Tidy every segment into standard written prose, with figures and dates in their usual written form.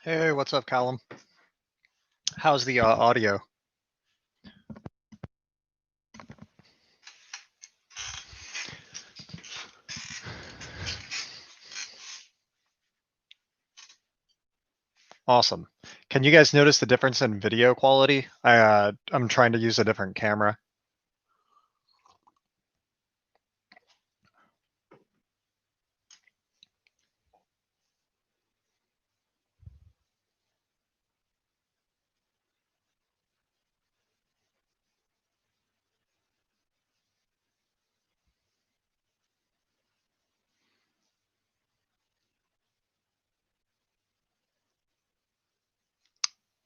Hey, what's up, Callum? How's the audio? Awesome. Can you guys notice the difference in video quality? I'm trying to use a different camera.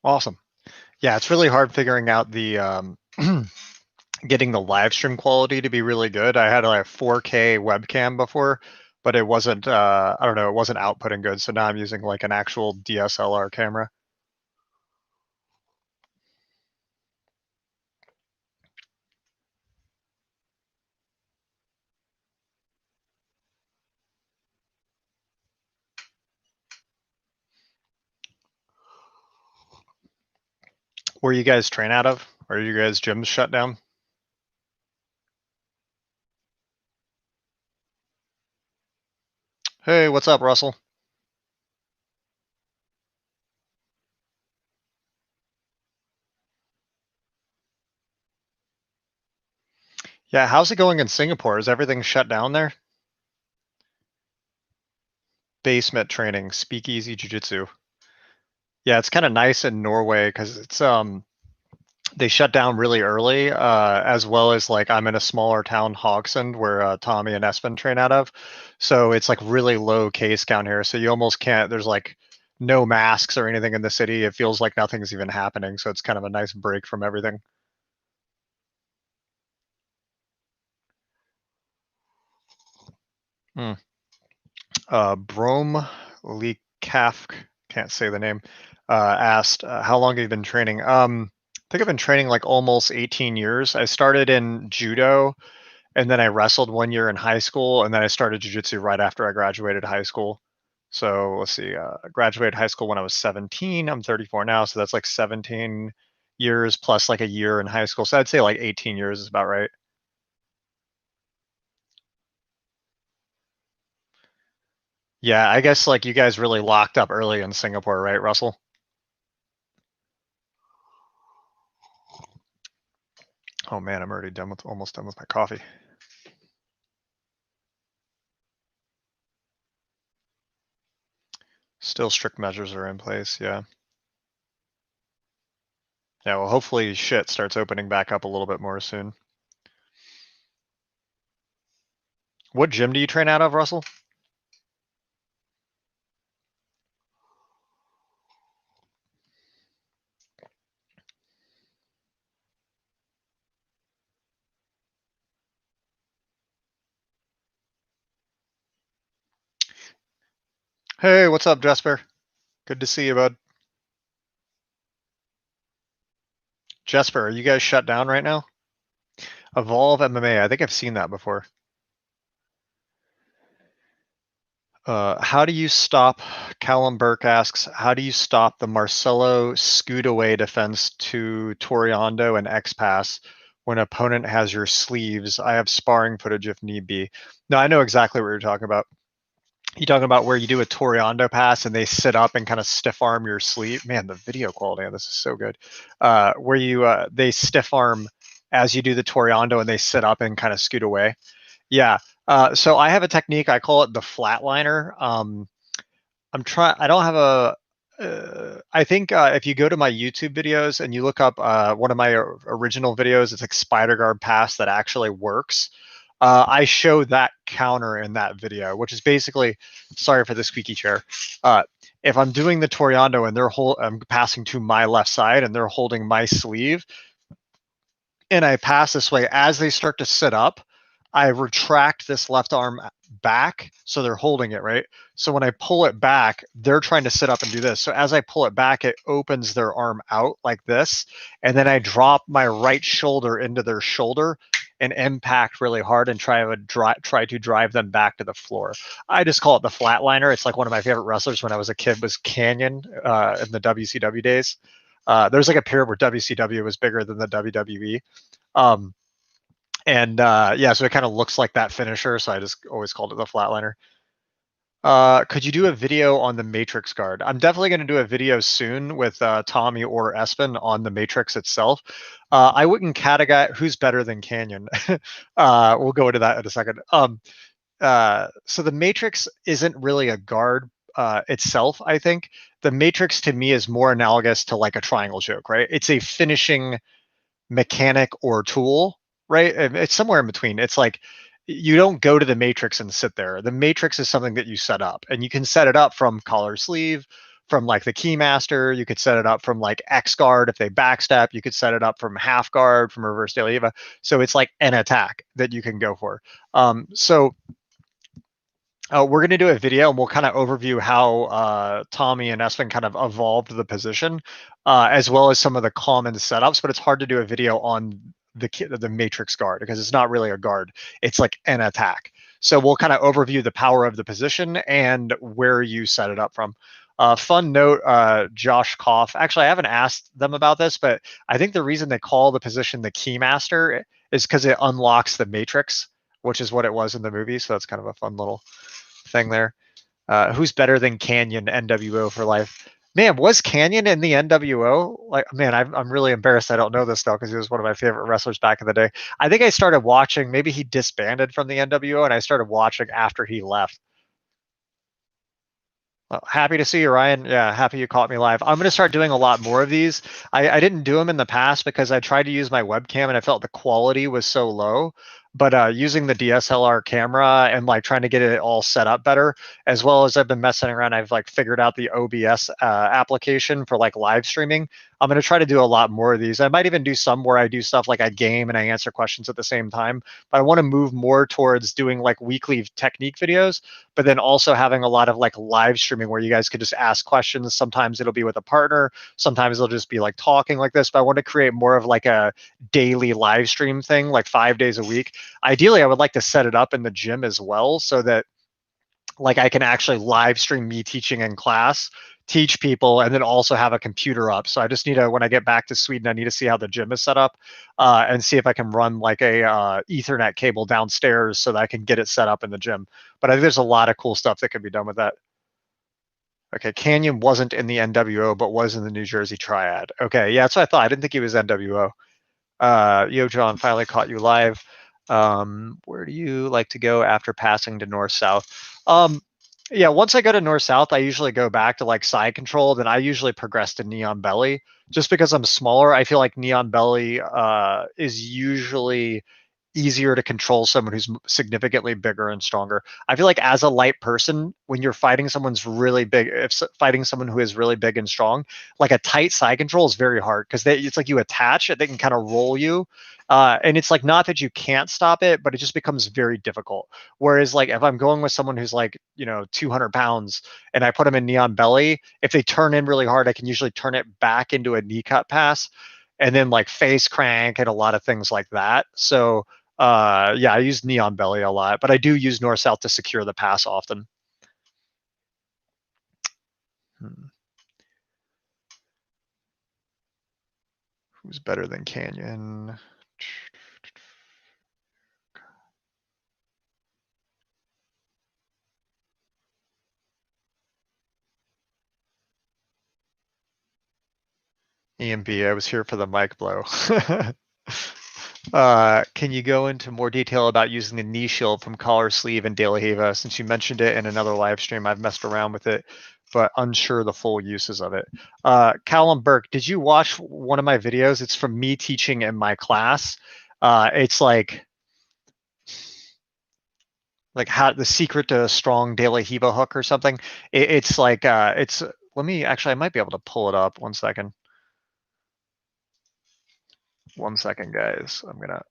Awesome. Yeah, it's really hard figuring out the getting the live stream quality to be really good. I had a 4K webcam before, but it wasn't. I don't know. It wasn't outputting good. So now I'm using like an actual DSLR camera. Where you guys train out of? Are you guys gyms shut down? Hey, what's up, Russell? Yeah, how's it going in Singapore? Is everything shut down there? Basement training, speakeasy jiu-jitsu. Yeah, it's kind of nice in Norway because it's they shut down really early, as well as like I'm in a smaller town, Hogsand, where Tommy and Espen train out of. So it's like really low case count here. So you almost can't. There's like no masks or anything in the city. It feels like nothing's even happening. So it's kind of a nice break from everything. Hmm. Brom Lee Kafk, can't say the name, asked, how long have you been training? I think I've been training like almost 18 years. I started in judo and then I wrestled 1 year in high school and then I started jiu-jitsu right after I graduated high school. So let's see, I graduated high school when I was 17. I'm 34 now, so that's like 17 years plus like a year in high school. So I'd say like 18 years is about right. Yeah, I guess like you guys really locked up early in Singapore, right, Russell? Oh man, I'm already done with almost done with my coffee. Still strict measures are in place, yeah. Yeah, well hopefully shit starts opening back up a little bit more soon. What gym do you train out of, Russell? Hey, what's up, Jesper? Good to see you, bud. Jesper, are you guys shut down right now? Evolve MMA, I think I've seen that before. How do you stop, Callum Burke asks, how do you stop the Marcelo scoot away defense to Toriando and X-Pass when opponent has your sleeves? I have sparring footage if need be. No, I know exactly what you're talking about. You talking about where you do a Toriando pass and they sit up and kind of stiff arm your sleeve? Man, the video quality on this is so good. Where you they stiff arm as you do the Toriando and they sit up and kind of scoot away. Yeah. So I have a technique. I call it the flatliner. I'm trying. I don't have a. I think if you go to my YouTube videos and you look up one of my original videos, it's like spider guard pass that actually works. I show that counter in that video, which is basically, sorry for the squeaky chair. If I'm doing the Toriando and I'm passing to my left side and they're holding my sleeve, and I pass this way, as they start to sit up, I retract this left arm back so they're holding it, right? So when I pull it back, they're trying to sit up and do this. So as I pull it back, it opens their arm out like this, and then I drop my right shoulder into their shoulder and impact really hard and try to drive them back to the floor. I just call it the flatliner. It's like one of my favorite wrestlers when I was a kid was Canyon in the WCW days. There's like a period where WCW was bigger than the WWE. Um, and yeah, so it kind of looks like that finisher. So I just always called it the flatliner. Could you do a video on the Matrix guard? I'm definitely going to do a video soon with Tommy or Espen on the Matrix itself. I wouldn't categorize who's better than Canyon. We'll go into that in a second. So the Matrix isn't really a guard itself. I think the Matrix to me is more analogous to like a triangle choke, right? It's a finishing mechanic or tool, right? It's somewhere in between. It's like you don't go to the matrix and sit there. The matrix is something that you set up, and you can set it up from collar sleeve, from like the keymaster. You could set it up from like X guard if they backstep. You could set it up from half guard, from reverse De La Riva. So it's like an attack that you can go for. So we're going to do a video and we'll kind of overview how Tommy and Espen kind of evolved the position, as well as some of the common setups. But it's hard to do a video on the Matrix guard because it's not really a guard; it's like an attack. So we'll kind of overview the power of the position and where you set it up from. Fun note, Josh Koff. Actually, I haven't asked them about this, but I think the reason they call the position the Keymaster is because it unlocks the Matrix, which is what it was in the movie. So that's kind of a fun little thing there. Who's better than Canyon NWO for life? Man, was Canyon in the NWO? Like, man, I'm really embarrassed I don't know this though because he was one of my favorite wrestlers back in the day. I think I started watching. Maybe he disbanded from the NWO, and I started watching after he left. Well, happy to see you, Ryan. Yeah, happy you caught me live. I'm going to start doing a lot more of these. I didn't do them in the past because I tried to use my webcam and I felt the quality was so low. But using the DSLR camera and like trying to get it all set up better, as well as I've been messing around, I've like figured out the OBS application for like live streaming. I'm going to try to do a lot more of these. I might even do some where I do stuff like I game and I answer questions at the same time. But I want to move more towards doing like weekly technique videos, but then also having a lot of like live streaming where you guys could just ask questions. Sometimes it'll be with a partner, sometimes it'll just be like talking like this. But I want to create more of like a daily live stream thing, like 5 days a week. Ideally, I would like to set it up in the gym as well so that like I can actually live stream me teaching in class, teach people, and then also have a computer up. So I just need to, when I get back to Sweden, I need to see how the gym is set up, and see if I can run like a Ethernet cable downstairs so that I can get it set up in the gym. But I think there's a lot of cool stuff that can be done with that. Okay, Canyon wasn't in the NWO, but was in the New Jersey Triad. Okay, yeah, that's what I thought. I didn't think he was NWO. Yo, John, finally caught you live. Where do you like to go after passing to north south? Yeah, once I go to north south, I usually go back to like side control. Then I usually progress to neon belly. Just because I'm smaller, I feel like neon belly is usually easier to control someone who's significantly bigger and stronger. I feel like as a light person, when you're fighting someone's really big, if fighting someone who is really big and strong, like a tight side control is very hard because it's like you attach it, they can kind of roll you. And it's like not that you can't stop it, but it just becomes very difficult. Whereas like if I'm going with someone who's like, 200 pounds and I put them in neon belly, if they turn in really hard, I can usually turn it back into a knee cut pass and then like face crank and a lot of things like that. So yeah, I use neon belly a lot, but I do use north south to secure the pass often. Hmm. Who's better than Canyon? EMB, I was here for the mic blow. Can you go into more detail about using the knee shield from collar sleeve and De La Riva? Since you mentioned it in another live stream, I've messed around with it, but unsure the full uses of it. Callum Burke, did you watch one of my videos? It's from me teaching in my class. It's like how the secret to a strong De La Riva hook or something. It's like it's. Let me actually, I might be able to pull it up. 1 second. 1 second, guys. I'm gonna.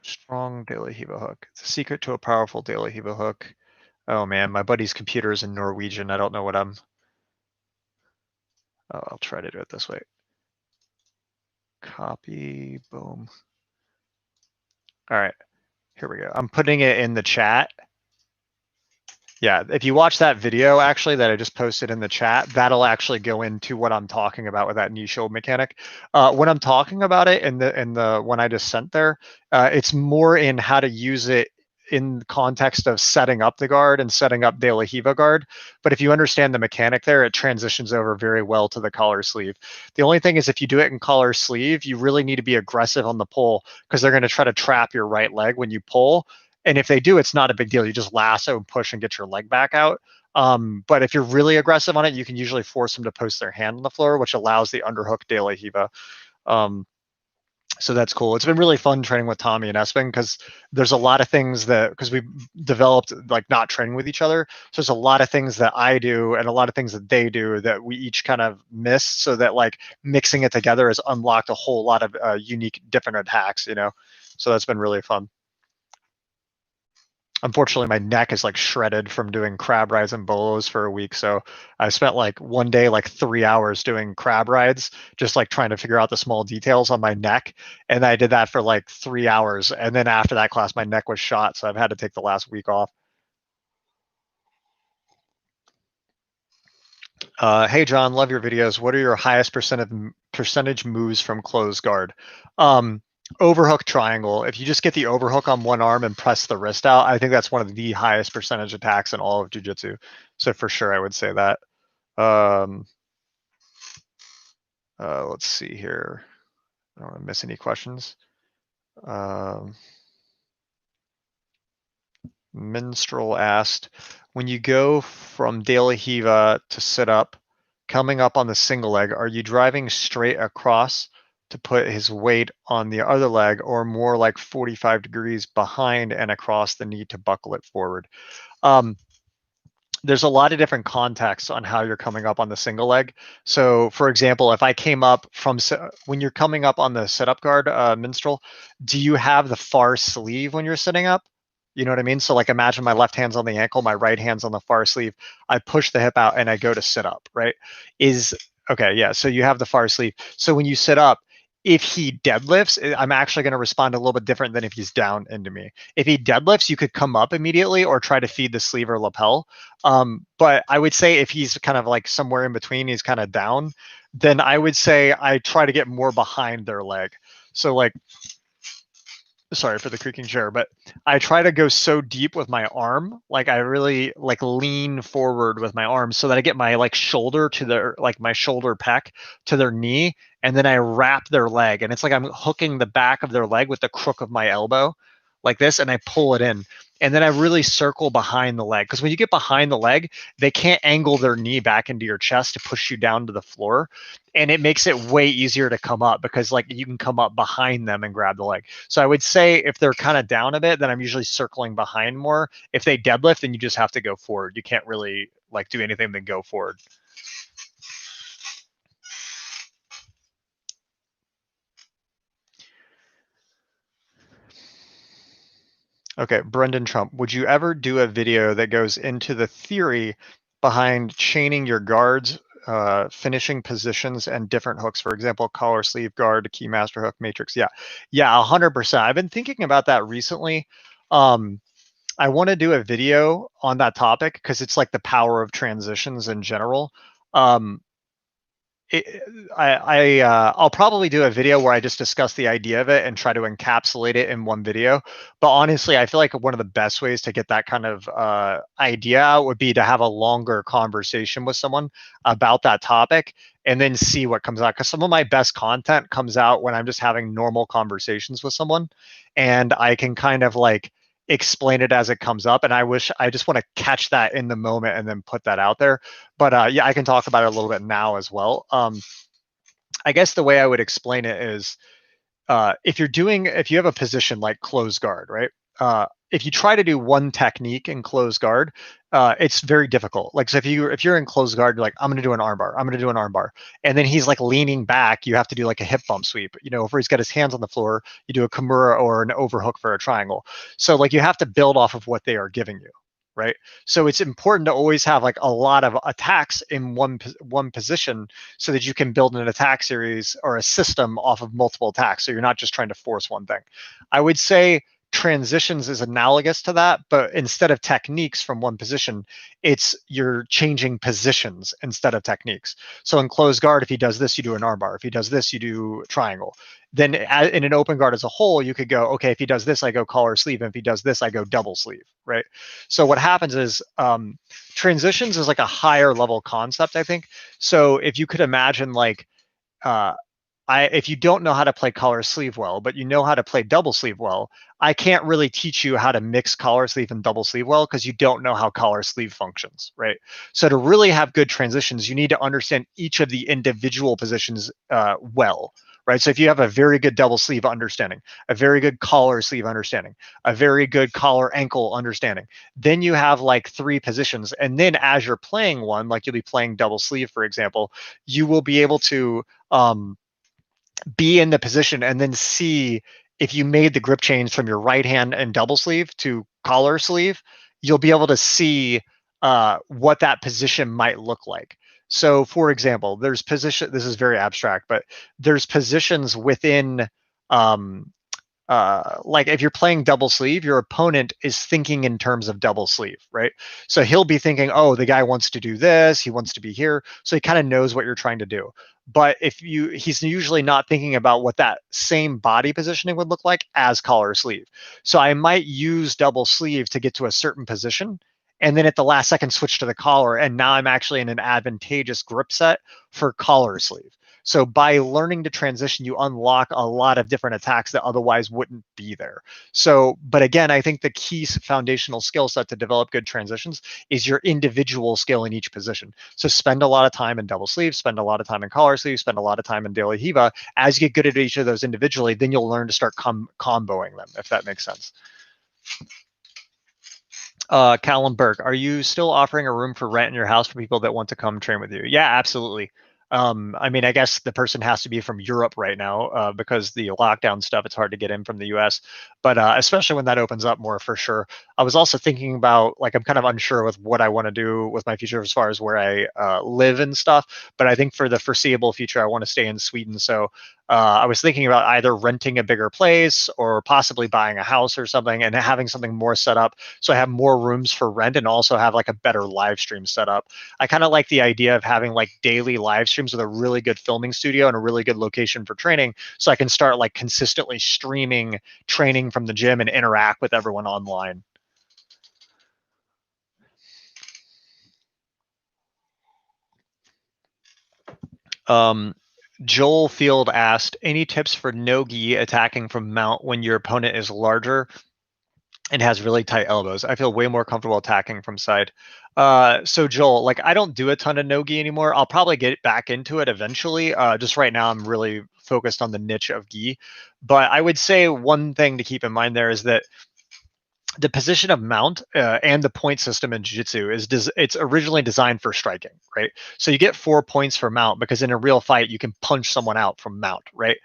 Strong De La Riva hook. It's a secret to a powerful De La Riva hook. Oh man, my buddy's computer is in Norwegian. I don't know what I'm. Oh, I'll try to do it this way. Copy, boom. All right, here we go. I'm putting it in the chat. Yeah, if you watch that video actually that I just posted in the chat, that'll actually go into what I'm talking about with that niche mechanic. When I'm talking about it in the one I just sent there, it's more in how to use it in context of setting up the guard and setting up De La Hiva guard. But if you understand the mechanic there, it transitions over very well to the collar sleeve. The only thing is if you do it in collar sleeve, you really need to be aggressive on the pull because they're going to try to trap your right leg when you pull. And if they do, it's not a big deal. You just lasso and push and get your leg back out. But if you're really aggressive on it, you can usually force them to post their hand on the floor, which allows the underhook De La Hiva. So that's cool. It's been really fun training with Tommy and Espen because there's a lot of things that, because we developed like not training with each other. So there's a lot of things that I do and a lot of things that they do that we each kind of miss. So that like mixing it together has unlocked a whole lot of unique different attacks, you know? So that's been really fun. Unfortunately, my neck is like shredded from doing crab rides and bolos for a week. So I spent like one day, like 3 hours doing crab rides, just like trying to figure out the small details on my neck. And I did that for like 3 hours. And then after that class, my neck was shot. So I've had to take the last week off. Hey, John, love your videos. What are your highest percentage moves from closed guard? Um, Overhook triangle. If you just get the overhook on one arm and press the wrist out, I think that's one of the highest percentage attacks in all of jiu-jitsu. So for sure, I would say that. Um, let's see here. I don't want to miss any questions. Minstrel asked, when you go from De La Hiva to sit up, coming up on the single leg, are you driving straight across to put his weight on the other leg or more like 45 degrees behind and across the knee to buckle it forward? There's a lot of different contexts on how you're coming up on the single leg. So for example, if I came up from, when you're coming up on the sit-up guard, Minstrel, do you have the far sleeve when you're sitting up? You know what I mean? So like imagine my left hand's on the ankle, my right hand's on the far sleeve. I push the hip out and I go to sit up, right? Okay, yeah. So you have the far sleeve. So when you sit up, if he deadlifts, I'm actually going to respond a little bit different than if he's down into me. If he deadlifts, you could come up immediately or try to feed the sleeve or lapel. But I would say if he's kind of like somewhere in between, he's kind of down, then I would say I try to get more behind their leg. So like, sorry for the creaking chair, but I try to go so deep with my arm, like I really like lean forward with my arm so that I get my like shoulder to their, like my shoulder pec to their knee, and then I wrap their leg, and it's like I'm hooking the back of their leg with the crook of my elbow like this, and I pull it in. And then I really circle behind the leg, because when you get behind the leg, they can't angle their knee back into your chest to push you down to the floor. And it makes it way easier to come up because like you can come up behind them and grab the leg. So I would say if they're kind of down a bit, then I'm usually circling behind more. If they deadlift, then you just have to go forward. You can't really like do anything than go forward. Okay, Brendan Trump, would you ever do a video that goes into the theory behind chaining your guards, finishing positions, and different hooks? For example, collar sleeve guard, key master hook, matrix. Yeah, 100%. I've been thinking about that recently. I want to do a video on that topic because it's like the power of transitions in general. Um, I'll probably do a video where I just discuss the idea of it and try to encapsulate it in one video. But honestly, I feel like one of the best ways to get that kind of idea out would be to have a longer conversation with someone about that topic and then see what comes out. Because some of my best content comes out when I'm just having normal conversations with someone, and I can kind of like explain it as it comes up. And I just want to catch that in the moment and then put that out there. But yeah, I can talk about it a little bit now as well. I guess the way I would explain it is if you have a position like close guard, right? If you try to do one technique in close guard, it's very difficult. Like, so if you're in close guard, you're like, I'm gonna do an armbar, I'm gonna do an armbar, and then he's like leaning back. You have to do like a hip bump sweep. You know, if he's got his hands on the floor, you do a kimura or an overhook for a triangle. So like you have to build off of what they are giving you, right? So it's important to always have like a lot of attacks in one position so that you can build an attack series or a system off of multiple attacks. So you're not just trying to force one thing. I would say transitions is analogous to that, but instead of techniques from one position, it's you're changing positions instead of techniques. So in closed guard, if he does this, you do an armbar. If he does this, you do triangle. Then in an open guard as a whole, you could go, okay, if he does this, I go collar sleeve. And if he does this, I go double sleeve, right? So what happens is transitions is like a higher level concept, I think. So if you could imagine like, uh, if you don't know how to play collar sleeve well, but you know how to play double sleeve well, I can't really teach you how to mix collar sleeve and double sleeve well because you don't know how collar sleeve functions, right? So to really have good transitions, you need to understand each of the individual positions well, right? So if you have a very good double sleeve understanding, a very good collar sleeve understanding, a very good collar ankle understanding, then you have like 3 positions. And then as you're playing one, like you'll be playing double sleeve, for example, you will be able to be in the position and then see if you made the grip change from your right hand and double sleeve to collar sleeve, you'll be able to see what that position might look like. So, for example, there's position. This is very abstract, but there's positions within um, like if you're playing double sleeve, your opponent is thinking in terms of double sleeve, right? So he'll be thinking, oh, the guy wants to do this, he wants to be here. So he kind of knows what you're trying to do. But he's usually not thinking about what that same body positioning would look like as collar sleeve. So I might use double sleeve to get to a certain position. And then at the last second, switch to the collar. And now I'm actually in an advantageous grip set for collar sleeve. So by learning to transition, you unlock a lot of different attacks that otherwise wouldn't be there. So, but again, I think the key foundational skill set to develop good transitions is your individual skill in each position. So spend a lot of time in double sleeve, spend a lot of time in collar sleeve, spend a lot of time in daily hiva. As you get good at each of those individually, then you'll learn to start comboing them, if that makes sense. Callum Burke, are you still offering a room for rent in your house for people that want to come train with you? Yeah, absolutely. I mean, I guess the person has to be from Europe right now because the lockdown stuff, it's hard to get in from the US. But especially when that opens up more, for sure. I was also thinking about, like, I'm kind of unsure with what I want to do with my future as far as where I live and stuff. But I think for the foreseeable future, I want to stay in Sweden. So I was thinking about either renting a bigger place or possibly buying a house or something and having something more set up so I have more rooms for rent and also have like a better live stream setup. I kind of like the idea of having like daily live streams with a really good filming studio and a really good location for training so I can start like consistently streaming training from the gym and interact with everyone online. Um, Joel Field asked, any tips for no-gi attacking from mount when your opponent is larger and has really tight elbows? I feel way more comfortable attacking from side. So Joel, like I don't do a ton of no-gi anymore. I'll probably get back into it eventually. Just right now I'm really focused on the niche of gi. But I would say one thing to keep in mind there is that the position of mount and the point system in jiu-jitsu it's originally designed for striking, right? So you get 4 points for mount because in a real fight you can punch someone out from mount, right?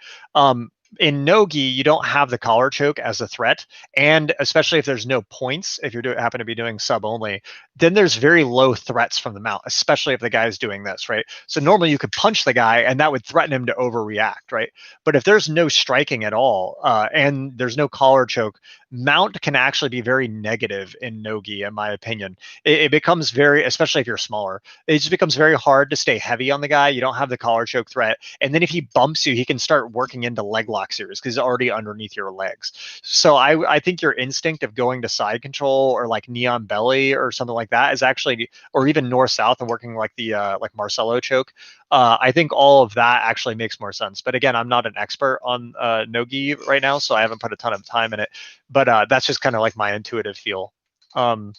In no-gi, you don't have the collar choke as a threat, and especially if there's no points, if you happen to be doing sub only, then there's very low threats from the mount, especially if the guy's doing this, right? So normally you could punch the guy and that would threaten him to overreact, right? But if there's no striking at all and there's no collar choke, mount can actually be very negative in no-gi, in my opinion. It becomes very, especially if you're smaller, it just becomes very hard to stay heavy on the guy. You don't have the collar choke threat. And then if he bumps you, he can start working into leg lock series because he's already underneath your legs. So I think your instinct of going to side control or like knee on belly or something like that is actually, or even north south and working like the like Marcelo choke. I think all of that actually makes more sense. But again, I'm not an expert on no-gi right now, so I haven't put a ton of time in it. But that's just kind of like my intuitive feel. Um,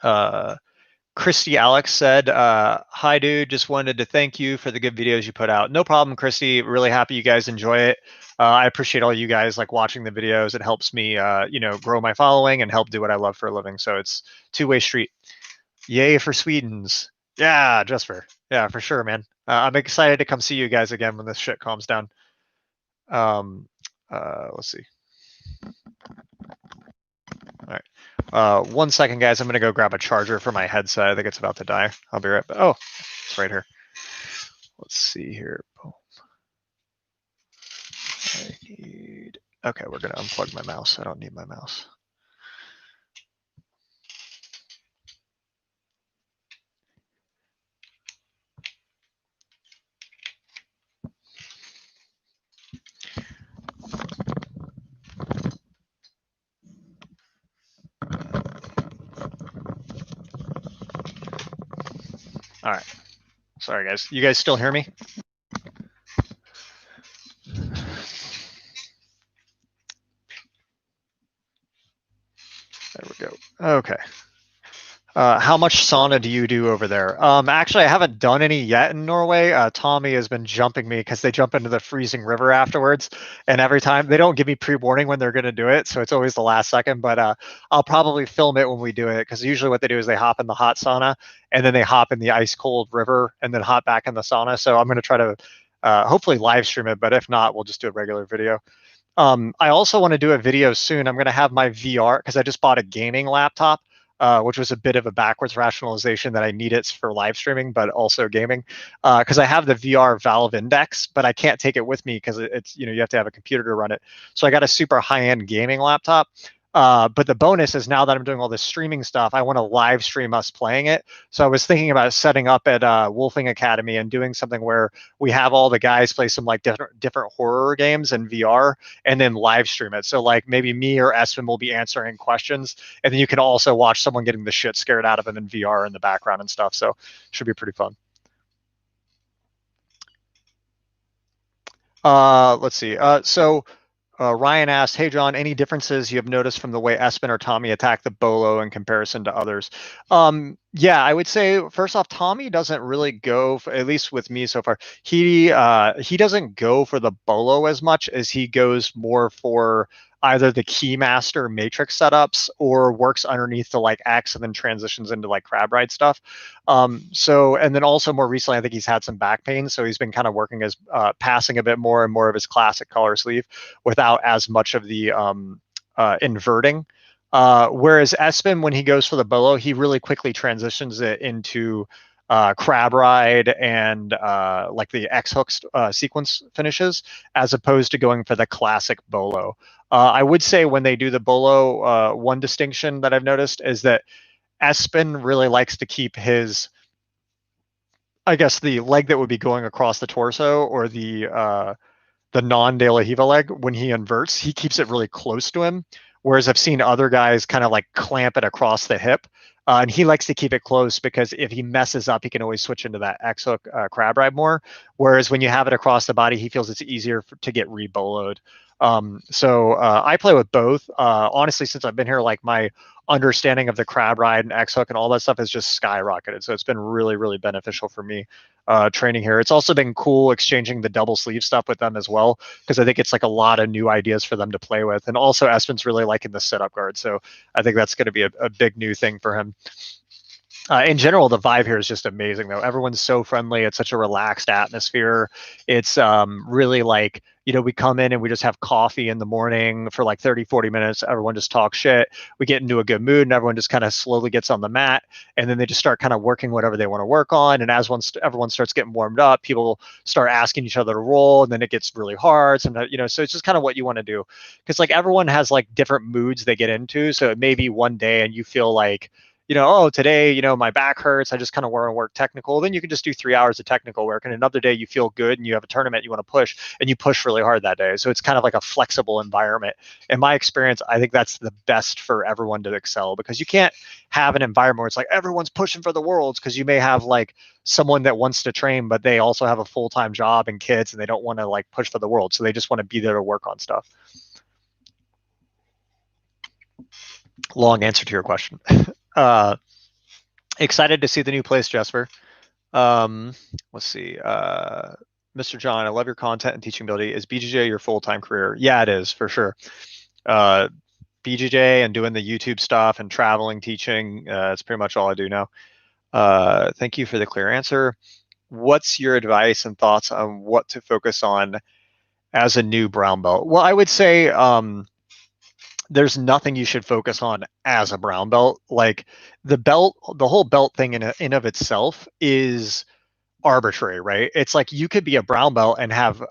uh, Christy Alex said, hi, dude. Just wanted to thank you for the good videos you put out. No problem, Christy. Really happy you guys enjoy it. I appreciate all you guys like watching the videos. It helps me, grow my following and help do what I love for a living. So it's two-way street. Yay for Sweden's. Yeah, Jesper. Yeah, for sure, man. I'm excited to come see you guys again when this shit calms down. Let's see. All right. 1 second, guys. I'm gonna go grab a charger for my headset. I think it's about to die. I'll be right back. Oh, it's right here. Let's see here. I need. Okay, we're gonna unplug my mouse. I don't need my mouse. All right. Sorry, guys. You guys still hear me? There we go. Okay. How much sauna do you do over there? Actually, I haven't done any yet in Norway. Tommy has been jumping me because they jump into the freezing river afterwards, and every time they don't give me pre-warning when they're going to do it, so it's always the last second. But I'll probably film it when we do it because usually what they do is they hop in the hot sauna and then they hop in the ice cold river and then hop back in the sauna. So I'm going to try to hopefully live stream it, but if not, we'll just do a regular video. I also want to do a video soon. I'm going to have my VR because I just bought a gaming laptop, which was a bit of a backwards rationalization that I need it for live streaming, but also gaming. Because I have the VR Valve Index, but I can't take it with me because it's you have to have a computer to run it. So I got a super high-end gaming laptop. But the bonus is now that I'm doing all this streaming stuff, I want to live stream us playing it. So I was thinking about setting up at Wolfing Academy and doing something where we have all the guys play some like different horror games in VR and then live stream it. So like maybe me or Espen will be answering questions, and then you can also watch someone getting the shit scared out of them in VR in the background and stuff. So it should be pretty fun. Let's see. Ryan asked, "Hey John, any differences you have noticed from the way Espen or Tommy attack the bolo in comparison to others?" Yeah, I would say first off, Tommy doesn't really go, for, at least with me so far. He doesn't go for the bolo as much as he goes more for either the keymaster matrix setups or works underneath the like X and then transitions into like crab ride stuff. And then also more recently, I think he's had some back pain, so he's been kind of working as passing a bit more and more of his classic color sleeve without as much of the inverting. Whereas Espen, when he goes for the bolo, he really quickly transitions it into crab ride and like the X hooks sequence finishes, as opposed to going for the classic bolo. I would say when they do the bolo, one distinction that I've noticed is that Espen really likes to keep his, I guess, the leg that would be going across the torso or the non-De La Hiva leg, when he inverts, he keeps it really close to him. Whereas I've seen other guys kind of like clamp it across the hip. And he likes to keep it close because if he messes up, he can always switch into that X hook crab ride more. Whereas when you have it across the body, he feels it's easier to get reboloed. I play with both. Honestly, since I've been here, like my understanding of the crab ride and X hook and all that stuff has just skyrocketed. So it's been really, really beneficial for me training here. It's also been cool exchanging the double sleeve stuff with them as well, because I think it's like a lot of new ideas for them to play with. And also Espen's really liking the setup guard. So I think that's going to be a big new thing for him. In general, the vibe here is just amazing, though. Everyone's so friendly. It's such a relaxed atmosphere. It's really like, we come in and we just have coffee in the morning for like 30, 40 minutes. Everyone just talks shit. We get into a good mood and everyone just kind of slowly gets on the mat. And then they just start kind of working whatever they want to work on. And as everyone starts getting warmed up, people start asking each other to roll. And then it gets really hard. Sometimes, so it's just kind of what you want to do. Because like everyone has like different moods they get into. So it may be one day and you feel like, oh, today, my back hurts. I just kind of want to work technical. Then you can just do 3 hours of technical work. And another day you feel good and you have a tournament you want to push and you push really hard that day. So it's kind of like a flexible environment. In my experience, I think that's the best for everyone to excel, because you can't have an environment where it's like everyone's pushing for the worlds, because you may have like someone that wants to train, but they also have a full-time job and kids and they don't want to like push for the world. So they just want to be there to work on stuff. Long answer to your question. Excited to see the new place, Jesper. Let's see. Mr. John, I love your content and teaching ability. Is BJJ your full-time career? Yeah, it is, for sure. BJJ and doing the YouTube stuff and traveling, teaching, it's pretty much all I do now. Thank you for the clear answer. What's your advice and thoughts on what to focus on as a new brown belt? Well, I would say there's nothing you should focus on as a brown belt. Like the whole belt thing in of itself is arbitrary, right? It's like you could be a brown belt and have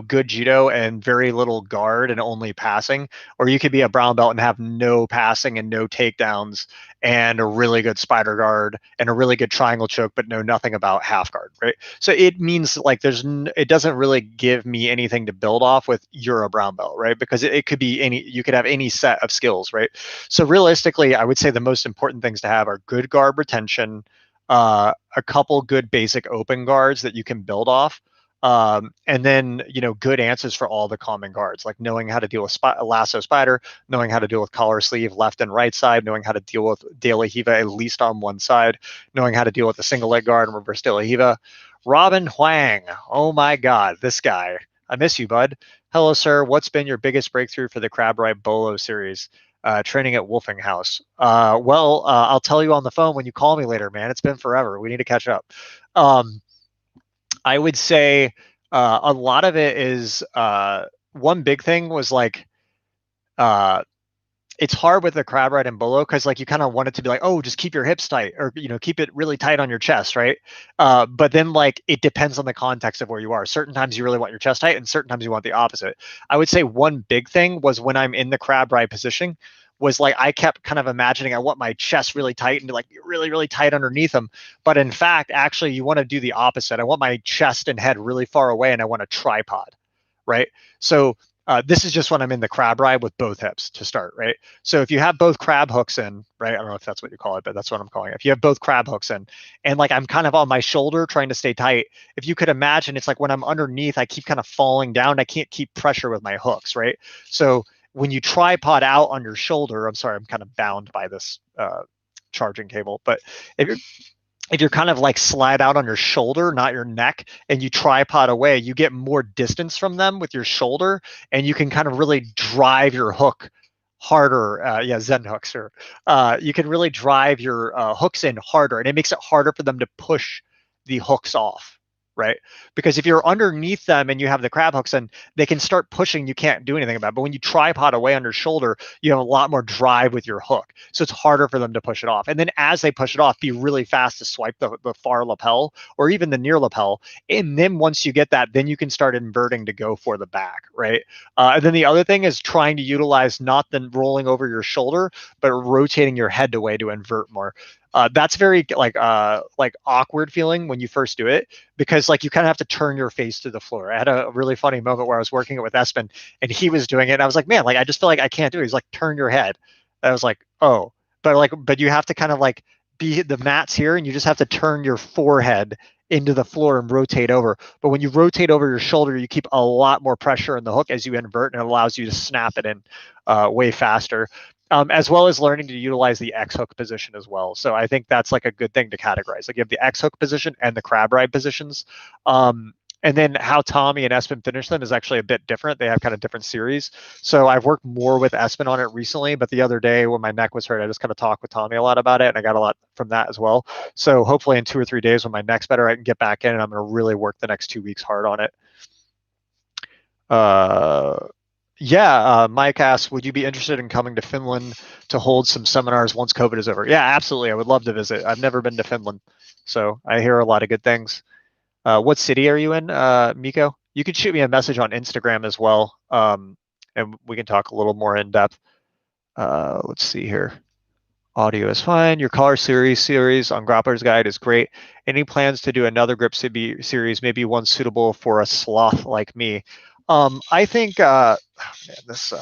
good judo and very little guard and only passing, or you could be a brown belt and have no passing and no takedowns and a really good spider guard and a really good triangle choke, but know nothing about half guard, right? So it means like it doesn't really give me anything to build off with you're a brown belt, right? Because it could be you could have any set of skills, right? So realistically, I would say the most important things to have are good guard retention, a couple good basic open guards that you can build off, and then good answers for all the common guards, like knowing how to deal with lasso spider, knowing how to deal with collar sleeve left and right side, knowing how to deal with de la Hiva at least on one side, knowing how to deal with the single leg guard and reverse de la Hiva. Robin Huang, oh my God, this guy, I miss you, bud. Hello, sir. What's been your biggest breakthrough for the Crab Ride Bolo series? Training at Wolfing House. I'll tell you on the phone when you call me later, man. It's been forever. We need to catch up. Um, I would say a lot of it is one big thing was like uh, it's hard with the crab ride and bolo because like you kind of want it to be like, oh, just keep your hips tight, or keep it really tight on your chest, right? But then like it depends on the context of where you are. Certain times you really want your chest tight, and certain times you want the opposite. I would say one big thing was when I'm in the crab ride position was like I kept kind of imagining I want my chest really tight and like really really tight underneath them, but in fact actually you want to do the opposite. I want my chest and head really far away, and I want a tripod, right? So this is just when I'm in the crab ride with both hips to start, right? So if you have both crab hooks in, right? I don't know if that's what you call it, but that's what I'm calling it. If you have both crab hooks in, and like I'm kind of on my shoulder trying to stay tight, if you could imagine, it's like when I'm underneath, I keep kind of falling down. I can't keep pressure with my hooks, right? So when you tripod out on your shoulder, I'm sorry, I'm kind of bound by this charging cable, but if you're kind of like slide out on your shoulder, not your neck, and you tripod away, you get more distance from them with your shoulder, and you can kind of really drive your hook harder. Yeah, Zen hooks, or you can really drive your hooks in harder, and it makes it harder for them to push the hooks off, right? Because if you're underneath them and you have the crab hooks, and they can start pushing, you can't do anything about it. But when you tripod away on your shoulder, you have a lot more drive with your hook, so it's harder for them to push it off. And then as they push it off, be really fast to swipe the far lapel or even the near lapel. And then once you get that, then you can start inverting to go for the back, right? And then the other thing is trying to utilize not the rolling over your shoulder, but rotating your head away to invert more. That's very like awkward feeling when you first do it, because like you kind of have to turn your face to the floor. I had a really funny moment where I was working it with Espen and he was doing it, and I was like, man, like I just feel like I can't do it. He's like, turn your head. And I was like, oh, but you have to kind of like be the mats here, and you just have to turn your forehead into the floor and rotate over. But when you rotate over your shoulder, you keep a lot more pressure in the hook as you invert, and it allows you to snap it in way faster. As well as learning to utilize the X hook position as well. So I think that's like a good thing to categorize. Like you have the X hook position and the crab ride positions. And then how Tommy and Espen finish them is actually a bit different. They have kind of different series. So I've worked more with Espen on it recently, but the other day when my neck was hurt, I just kind of talked with Tommy a lot about it, and I got a lot from that as well. So hopefully in 2 or 3 days when my neck's better, I can get back in, and I'm going to really work the next 2 weeks hard on it. Mike asks, would you be interested in coming to Finland to hold some seminars once COVID is over? Yeah, absolutely. I would love to visit. I've never been to Finland, so I hear a lot of good things. What city are you in, Miko? You can shoot me a message on Instagram as well, and we can talk a little more in depth. Let's see here. Audio is fine. Your collar series on Grappler's Guide is great. Any plans to do another grip series, maybe one suitable for a sloth like me? I think this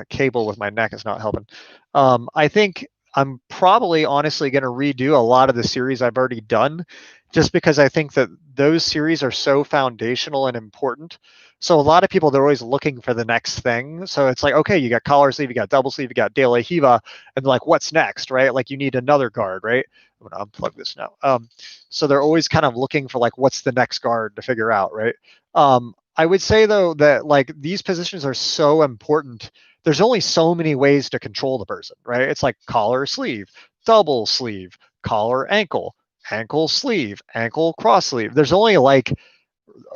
cable with my neck is not helping. I think I'm probably honestly going to redo a lot of the series I've already done, just because I think that those series are so foundational and important. So a lot of people, they're always looking for the next thing. So it's like, okay, you got collar sleeve, you got double sleeve, you got de la Hiva, and like, what's next, right? Like you need another guard, right? I'm gonna unplug this now. So they're always kind of looking for like, what's the next guard to figure out, right? I would say though that like these positions are so important. There's only so many ways to control the person, right? It's like collar sleeve, double sleeve, collar ankle, ankle sleeve, ankle cross sleeve. There's only like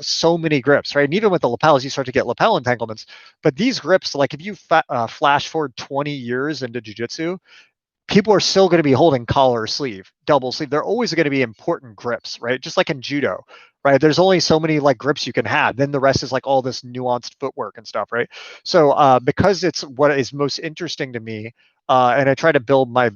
so many grips, right? And even with the lapels, you start to get lapel entanglements. But these grips, like if you flash forward 20 years into jiu-jitsu, people are still going to be holding collar sleeve, double sleeve. They're always going to be important grips, right? Just like in judo, right? There's only so many like grips you can have. Then the rest is like all this nuanced footwork and stuff, right? So because it's what is most interesting to me, and I try to build my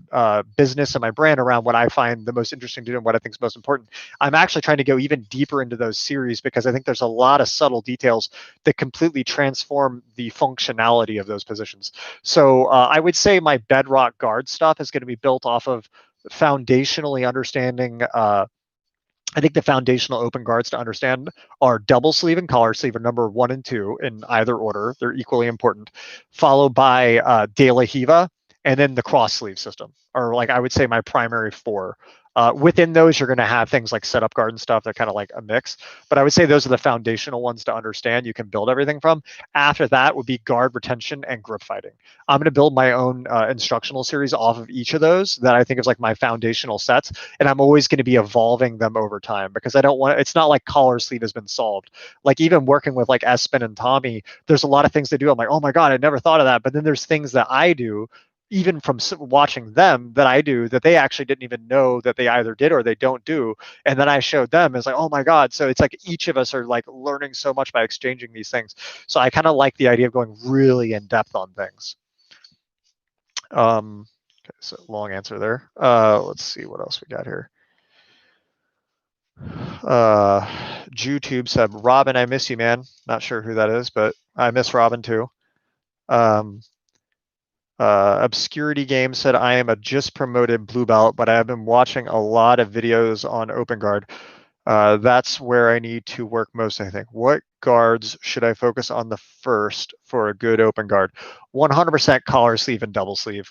business and my brand around what I find the most interesting to do and what I think is most important. I'm actually trying to go even deeper into those series because I think there's a lot of subtle details that completely transform the functionality of those positions. So I would say my bedrock guard stuff is going to be built off of foundationally understanding. I think the foundational open guards to understand are double sleeve and collar sleeve are number 1 and 2 in either order. They're equally important, followed by De La Hiva, and then the cross sleeve system are like I would say my primary four. Within those, you're going to have things like setup guard and stuff. They're kind of like a mix, but I would say those are the foundational ones to understand. You can build everything from. After that would be guard retention and grip fighting. I'm going to build my own instructional series off of each of those that I think is like my foundational sets, and I'm always going to be evolving them over time because I don't want. It's not like collar sleeve has been solved. Like even working with like Espen and Tommy, there's a lot of things they do. I'm like, oh my god, I never thought of that. But then there's things that I do even from watching them that I do that they actually didn't even know that they either did or they don't do. And then I showed them. It's like, oh my God. So it's like each of us are like learning so much by exchanging these things. So I kind of like the idea of going really in depth on things. Okay, so long answer there. Let's see what else we got here. JewTube said, Robin, I miss you, man. Not sure who that is, but I miss Robin too. Obscurity Game said, I am a just promoted blue belt, but I have been watching a lot of videos on open guard. That's where I need to work most, I think. What guards should I focus on the first for a good open guard? 100% collar sleeve and double sleeve,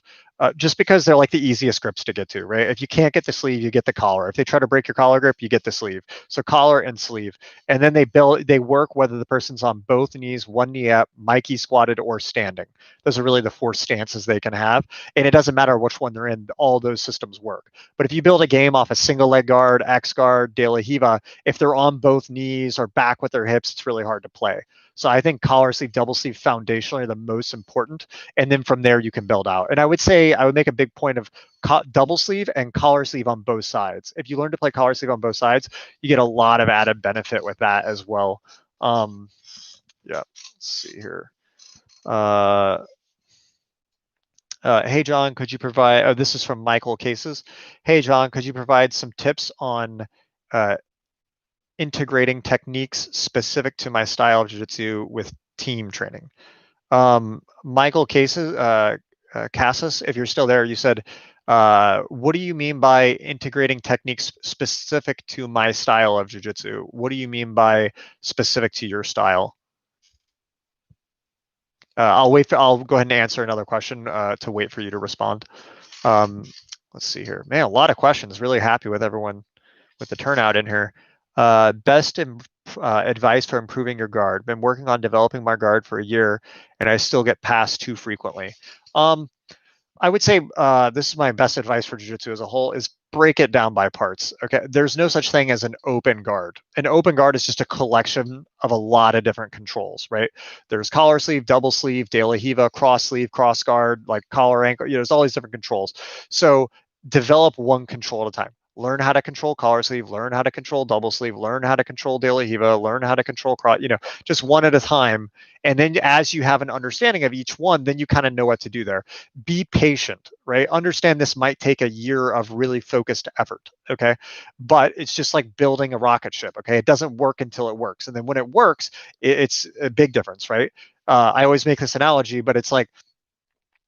just because they're like the easiest grips to get to, right? If you can't get the sleeve, you get the collar. If they try to break your collar grip, you get the sleeve. So collar and sleeve. And then they work whether the person's on both knees, one knee up, Mikey squatted, or standing. Those are really the 4 stances they can have. And it doesn't matter which one they're in, all those systems work. But if you build a game off a single leg guard, X guard, De La Hiva, if they're on both knees or back with their hips, it's really hard to play. So I think collar sleeve, double sleeve foundationally are the most important. And then from there, you can build out. And I would say I would make a big point of double sleeve and collar sleeve on both sides. If you learn to play collar sleeve on both sides, you get a lot of added benefit with that as well. Yeah, let's see here. Hey, John, could you provide, oh, this is from Michael Cases. Hey, John, could you provide some tips on integrating techniques specific to my style of jiu-jitsu with team training? Michael Cases, Cassis, if you're still there, you said, what do you mean by integrating techniques specific to my style of jiu-jitsu? What do you mean by specific to your style? I'll go ahead and answer another question to wait for you to respond. Let's see here. Man, a lot of questions. Really happy with everyone with the turnout in here. Best advice for improving your guard. Been working on developing my guard for a year, and I still get passed too frequently. I would say this is my best advice for jiu-jitsu as a whole is break it down by parts. Okay, there's no such thing as an open guard. An open guard is just a collection of a lot of different controls, right? There's collar sleeve, double sleeve, De La Hiva, cross sleeve, cross guard, like collar ankle. There's all these different controls. So develop one control at a time. Learn how to control collar sleeve, learn how to control double sleeve, learn how to control De La Hiva, learn how to control cross, just one at a time. And then as you have an understanding of each one, then you kind of know what to do there. Be patient, right? Understand this might take a year of really focused effort, okay? But it's just like building a rocket ship, okay? It doesn't work until it works. And then when it works, it's a big difference, right? I always make this analogy, but it's like,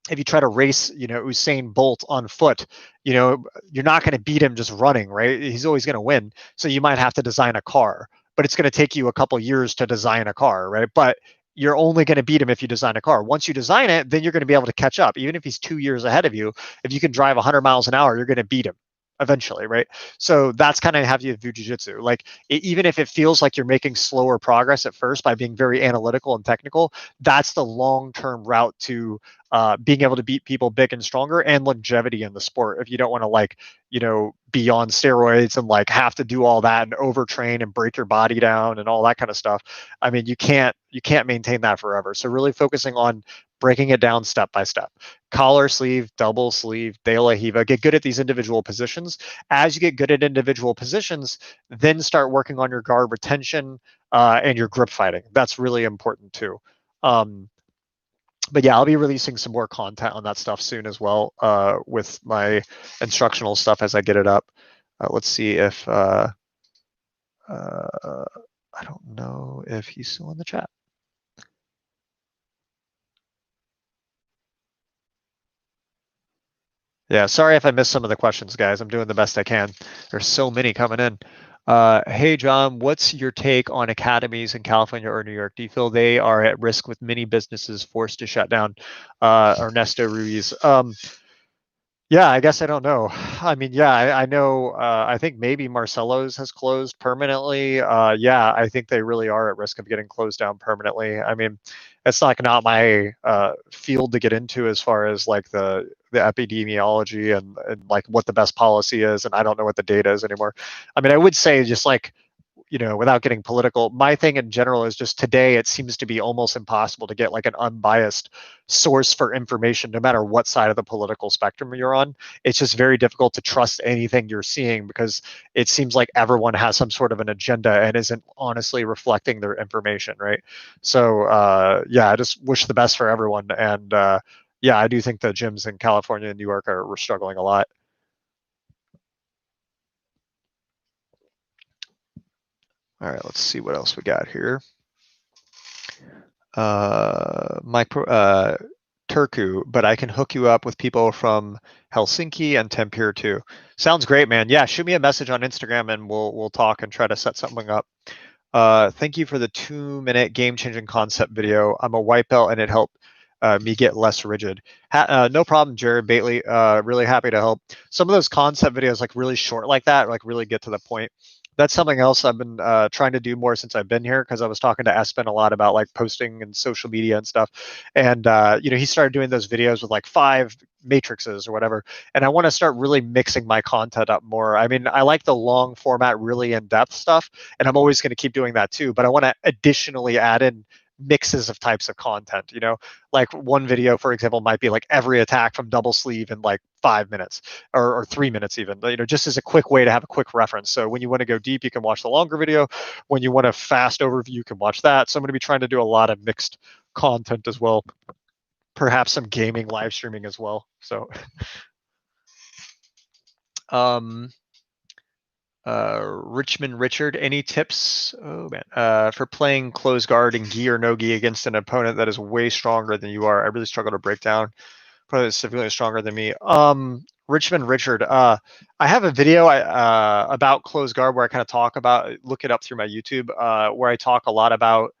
if you try to race, Usain Bolt on foot, you're not going to beat him just running, right? He's always going to win. So you might have to design a car, but it's going to take you a couple years to design a car, right? But you're only going to beat him if you design a car. Once you design it, then you're going to be able to catch up. Even if he's 2 years ahead of you, if you can drive 100 miles an hour, you're going to beat him. eventually, right? So that's kind of how you view jujitsu. Like even if it feels like you're making slower progress at first by being very analytical and technical, that's the long-term route to being able to beat people big and stronger and longevity in the sport. If you don't want to like, be on steroids and like have to do all that and overtrain and break your body down and all that kind of stuff. I mean, you can't maintain that forever. So really focusing on breaking it down step by step. Collar sleeve, double sleeve, De La Hiva. Get good at these individual positions. As you get good at individual positions, then start working on your guard retention and your grip fighting. That's really important too. Um, but yeah, I'll be releasing some more content on that stuff soon as well with my instructional stuff as I get it up. Let's see if I don't know if he's still in the chat. Yeah, sorry if I missed some of the questions, guys. I'm doing the best I can. There's so many coming in. Hey, John, what's your take on academies in California or New York? Do you feel they are at risk with many businesses forced to shut down? Ernesto Ruiz. Yeah, I guess I don't know. I mean, yeah, I know. I think maybe Marcelo's has closed permanently. Yeah, I think they really are at risk of getting closed down permanently. I mean, it's like not my field to get into as far as like the epidemiology and like what the best policy is, and I don't know what the data is anymore. I mean, I would say just like without getting political, my thing in general is just today it seems to be almost impossible to get like an unbiased source for information, no matter what side of the political spectrum you're on. It's just very difficult to trust anything you're seeing because it seems like everyone has some sort of an agenda and isn't honestly reflecting their information, right? So, yeah, I just wish the best for everyone. And yeah, I do think the gyms in California and New York are struggling a lot. All right, let's see what else we got here. Turku, but I can hook you up with people from Helsinki and Tampere too. Sounds great, man. Yeah, shoot me a message on Instagram and we'll talk and try to set something up. Thank you for the 2-minute game-changing concept video. I'm a white belt and it helped me get less rigid. No problem, Jared Bately. Really happy to help. Some of those concept videos, like really short like that, like really get to the point. That's something else I've been trying to do more since I've been here because I was talking to Espen a lot about like posting and social media and stuff. And he started doing those videos with like 5 matrices or whatever. And I want to start really mixing my content up more. I mean, I like the long format, really in-depth stuff, and I'm always going to keep doing that too. But I want to additionally add in mixes of types of content. Like one video, for example, might be like every attack from double sleeve in like 5 minutes or 3 minutes even. Just as a quick way to have a quick reference. So when you want to go deep, you can watch the longer video. When you want a fast overview, you can watch that. So I'm going to be trying to do a lot of mixed content as well. Perhaps some gaming live streaming as well. So Richmond Richard, any tips? Oh man, for playing close guard and gi or no gi against an opponent that is way stronger than you are? I really struggle to break down. Probably significantly stronger than me. Richmond Richard, I have a video about close guard where I kind of talk about. Look it up through my YouTube, where I talk a lot about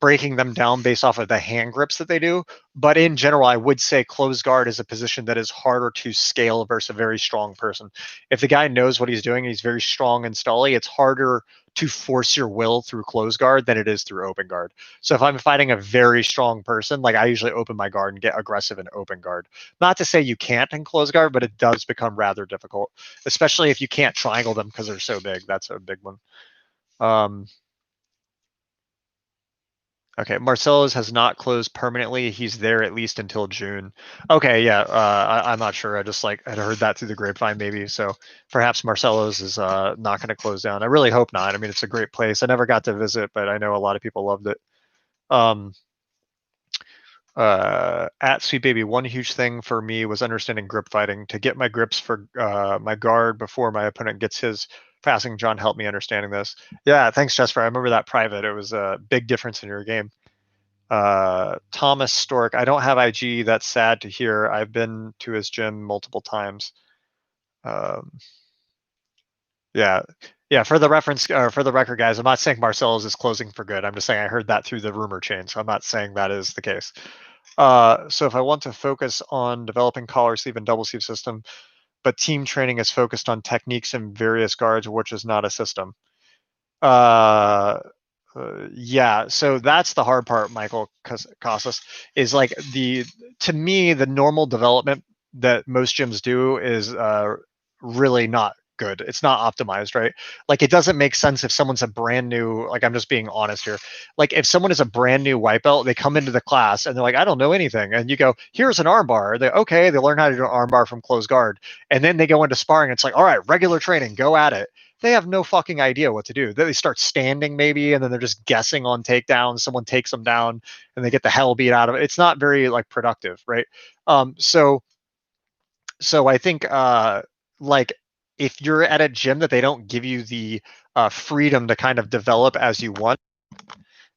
breaking them down based off of the hand grips that they do. But in general, I would say closed guard is a position that is harder to scale versus a very strong person. If the guy knows what he's doing, he's very strong and stally, it's harder to force your will through closed guard than it is through open guard. So if I'm fighting a very strong person, like I usually open my guard and get aggressive in open guard. Not to say you can't in closed guard, but it does become rather difficult, especially if you can't triangle them because they're so big. That's a big one. Okay, Marcelo's has not closed permanently. He's there at least until June. Okay, yeah, I'm not sure. I just like had heard that through the grapevine, maybe. So perhaps Marcelo's is not going to close down. I really hope not. I mean, it's a great place. I never got to visit, but I know a lot of people loved it. Um, at Sweet Baby, one huge thing for me was understanding grip fighting. To get my grips for my guard before my opponent gets his passing, John helped me understanding this. Yeah, thanks, Jesper. I remember that private. It was a big difference in your game. Thomas Stork, I don't have IG. That's sad to hear. I've been to his gym multiple times. Yeah, yeah. For the reference, for the record, guys, I'm not saying Marcelo's is closing for good. I'm just saying I heard that through the rumor chain, so I'm not saying that is the case. So if I want to focus on developing collar sleeve and double sleeve system, but team training is focused on techniques and various guards, which is not a system. Uh, yeah, so that's the hard part, Michael Casas, is like to me, the normal development that most gyms do is really not good. It's not optimized, right? Like it doesn't make sense if someone's a brand new, like I'm just being honest here. Like if someone is a brand new white belt, they come into the class and they're like, I don't know anything. And you go, here's an arm bar. They learn how to do an arm bar from closed guard. And then they go into sparring. It's like, all right, regular training, go at it. They have no fucking idea what to do. They start standing maybe, and then they're just guessing on takedowns. Someone takes them down, and they get the hell beat out of it. It's not very like productive, right? So I think like if you're at a gym that they don't give you the freedom to kind of develop as you want,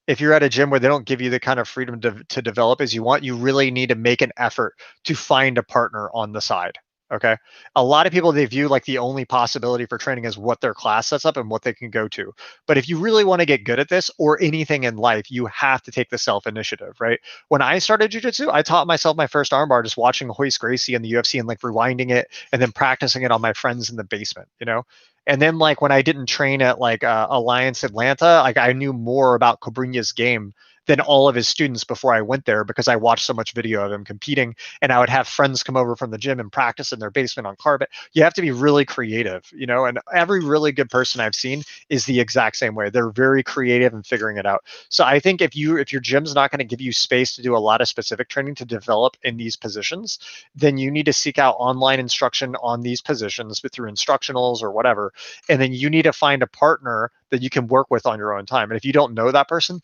if you're at a gym where they don't give you the kind of freedom to develop as you want, you really need to make an effort to find a partner on the side. Okay. A lot of people, they view like the only possibility for training is what their class sets up and what they can go to. But if you really want to get good at this or anything in life, you have to take the self initiative, right? When I started jujitsu, I taught myself my first armbar just watching Hoist Gracie in the UFC and like rewinding it and then practicing it on my friends in the basement, you know? And then like when I didn't train at like Alliance Atlanta, like I knew more about Cobrinha's game than all of his students before I went there because I watched so much video of him competing, and I would have friends come over from the gym and practice in their basement on carpet. You have to be really creative, you know, and every really good person I've seen is the exact same way. They're very creative in figuring it out. So I think if your gym's not going to give you space to do a lot of specific training to develop in these positions, then you need to seek out online instruction on these positions through instructionals or whatever. And then you need to find a partner that you can work with on your own time. And if you don't know that person,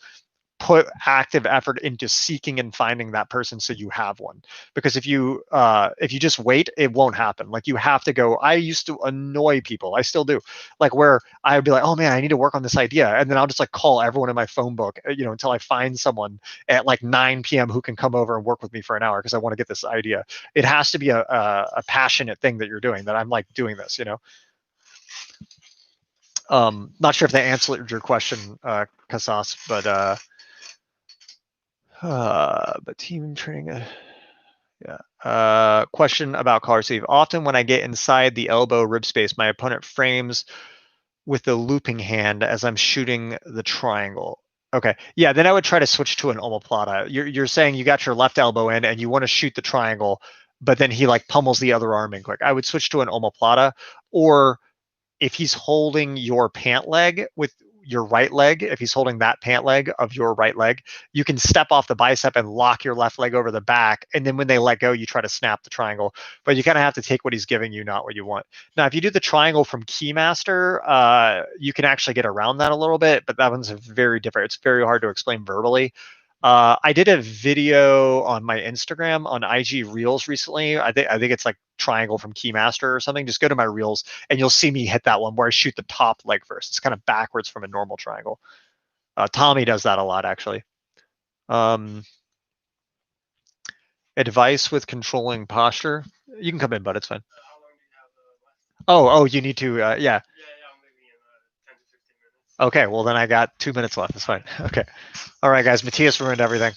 put active effort into seeking and finding that person so you have one. Because if you just wait, it won't happen. Like you have to go. I used to annoy people, I still do, like where I would be like, oh man, I need to work on this idea, and then I'll just like call everyone in my phone book, you know, until I find someone at like 9 p.m. who can come over and work with me for an hour because I want to get this idea. It has to be a passionate thing that you're doing, that I'm like doing this, you know. Not sure if that answered your question, Casas, but team training. Yeah. Question about collar sleeve. Often when I get inside the elbow rib space, my opponent frames with the looping hand as I'm shooting the triangle. Okay. Yeah, then I would try to switch to an omoplata. You're saying you got your left elbow in and you want to shoot the triangle, but then he like pummels the other arm in quick. I would switch to an omoplata, or if he's holding your pant leg with your right leg, if he's holding that pant leg of your right leg, you can step off the bicep and lock your left leg over the back. And then when they let go, you try to snap the triangle. But you kind of have to take what he's giving you, not what you want. Now, if you do the triangle from Keymaster, you can actually get around that a little bit, but that one's very different. It's very hard to explain verbally. I did a video on my Instagram on IG Reels recently. I think it's like triangle from Keymaster or something. Just go to my Reels and you'll see me hit that one where I shoot the top leg first. It's kind of backwards from a normal triangle. Tommy does that a lot, actually. Um, Advice with controlling posture. You can come in, but it's fine. Oh, you need to. Yeah. Okay, well then I got 2 minutes left. It's fine. Okay. All right, guys. Matthias ruined everything.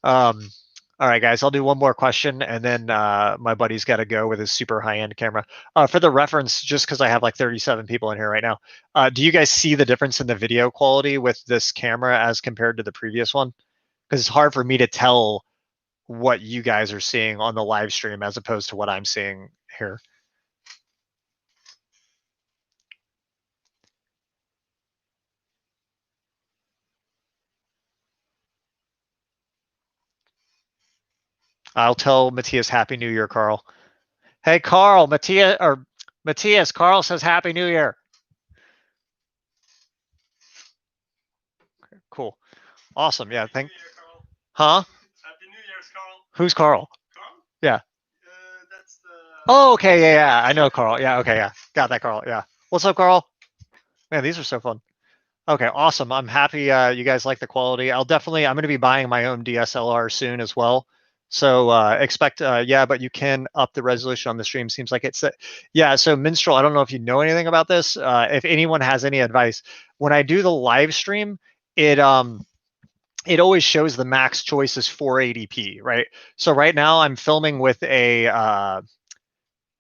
All right, guys, I'll do one more question, and then my buddy's got to go with his super high-end camera. For the reference, just because I have like 37 people in here right now, do you guys see the difference in the video quality with this camera as compared to the previous one? Because it's hard for me to tell what you guys are seeing on the live stream as opposed to what I'm seeing here. I'll tell Matthias Happy New Year, Carl. Hey, Carl, Matthias, Carl says Happy New Year. Cool. Awesome. Yeah. Huh? Happy New Year's, Carl. Who's Carl? Carl? Yeah. That's the. Oh, okay. Yeah. I know Carl. Yeah. Okay. Yeah. Got that, Carl. Yeah. What's up, Carl? Man, these are so fun. Okay. Awesome. I'm happy you guys like the quality. I'm going to be buying my own DSLR soon as well. So expect, yeah, but you can up the resolution on the stream. Seems like it's, yeah. So Minstrel, I don't know if you know anything about this. If anyone has any advice, when I do the live stream, it always shows the max choice is 480p, right? So right now I'm filming with a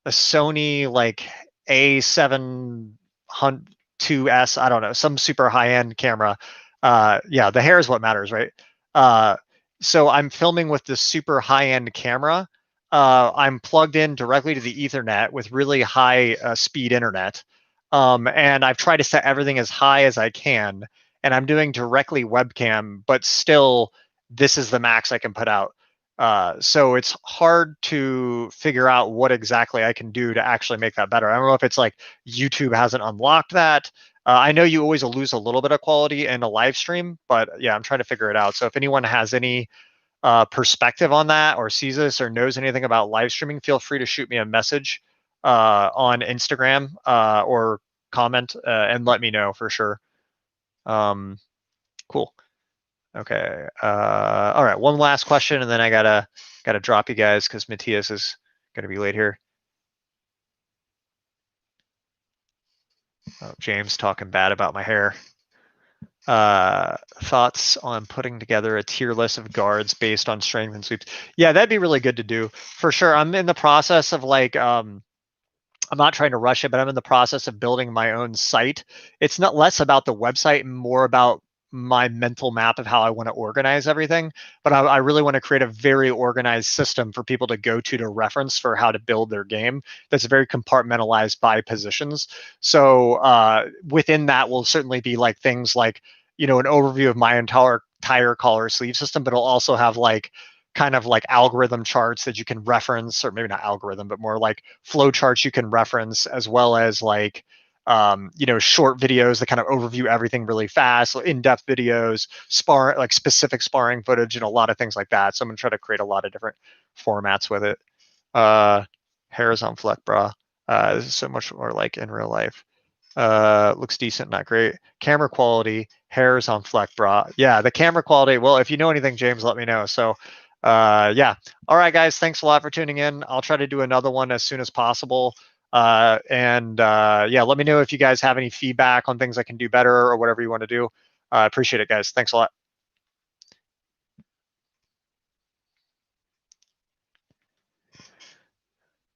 a Sony like A702S, I don't know, some super high-end camera. Yeah, the hair is what matters, right? Uh, so I'm filming with this super high-end camera. I'm plugged in directly to the Ethernet with really high speed internet. And I've tried to set everything as high as I can. And I'm doing directly webcam, but still, this is the max I can put out. So it's hard to figure out what exactly I can do to actually make that better. I don't know if it's like YouTube hasn't unlocked that. I know you always lose a little bit of quality in a live stream, but yeah, I'm trying to figure it out. So if anyone has any perspective on that or sees this or knows anything about live streaming, feel free to shoot me a message on Instagram or comment and let me know for sure. Cool. Okay. All right. One last question, and then I gotta drop you guys because Matthias is gonna be late here. Oh, James talking bad about my hair. Thoughts on putting together a tier list of guards based on strength and sweeps? Yeah, that'd be really good to do for sure. I'm in the process of like I'm not trying to rush it, but I'm in the process of building my own site. It's not less about the website and more about my mental map of how I want to organize everything. But I really want to create a very organized system for people to go to reference for how to build their game that's very compartmentalized by positions. So within that will certainly be like things like, you know, an overview of my entire collar sleeve system, but it'll also have like kind of like algorithm charts that you can reference, or maybe not algorithm, but more like flow charts you can reference, as well as like you know, short videos that kind of overview everything really fast, in-depth videos, like specific sparring footage, and a lot of things like that. So I'm gonna try to create a lot of different formats with it. Uh, Hairs on Fleck Bra. This is so much more like in real life. Looks decent, not great. Camera quality, hairs on Fleck Bra. Yeah, the camera quality. Well, if you know anything, James, let me know. So, yeah. All right, guys. Thanks a lot for tuning in. I'll try to do another one as soon as possible. Yeah, let me know if you guys have any feedback on things I can do better or whatever you want to do. Appreciate it, guys. Thanks a lot.